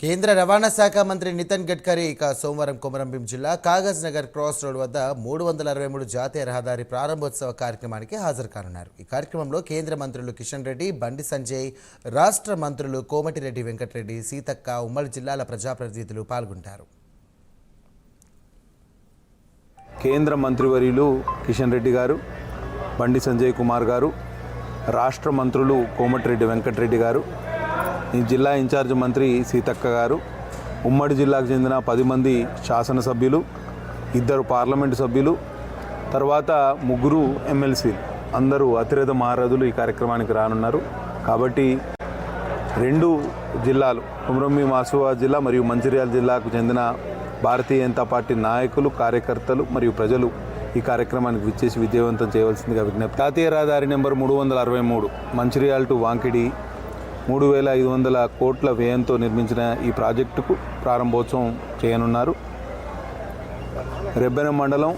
కేంద్ర రవాణా శాఖ మంత్రి నితిన్ గడ్కరీ సోమవారం కొమరంభీం జిల్లా కాగజ్ నగర్ క్రాస్ రోడ్ వద్ద 363 జాతీయ రహదారి ప్రారంభోత్సవ కార్యక్రమానికి హాజరు కానున్నారు. ఈ కార్యక్రమంలో కేంద్ర మంత్రులు కిషన్ రెడ్డి, బండి సంజయ్, రాష్ట్ర మంత్రులు కోమటిరెడ్డి వెంకటరెడ్డి, సీతక్క, ఉమ్మడి జిల్లాల ప్రజాప్రతినిధులు పాల్గొంటారు. కేంద్ర మంత్రివర్యులు కిషన్ రెడ్డి గారు, బండి సంజయ్ కుమార్ గారు, రాష్ట్ర మంత్రులు కోమటిరెడ్డి వెంకటరెడ్డి గారు, ఈ జిల్లా ఇన్ఛార్జ్ మంత్రి సీతక్క గారు, ఉమ్మడి జిల్లాకు చెందిన 10 మంది శాసనసభ్యులు, 2 పార్లమెంటు సభ్యులు, తర్వాత 3 ఎమ్మెల్సీలు అందరూ అతిరథ మహారథులు ఈ కార్యక్రమానికి రానున్నారు. కాబట్టి 2 జిల్లాలు కొమరంభీం ఆసిఫాబాద్ జిల్లా మరియు మంచిర్యాల జిల్లాకు చెందిన భారతీయ జనతా పార్టీ నాయకులు, కార్యకర్తలు మరియు ప్రజలు ఈ కార్యక్రమానికి విచ్చేసి విజయవంతం చేయవలసిందిగా విజ్ఞప్తి. జాతీయ రహదారి నెంబర్ 363 మంచిర్యాల టు వాంకిడి 3500 కోట్ల వ్యయంతో నిర్మించిన ఈ ప్రాజెక్టుకు ప్రారంభోత్సవం చేయనున్నారు. రెబ్బెన మండలం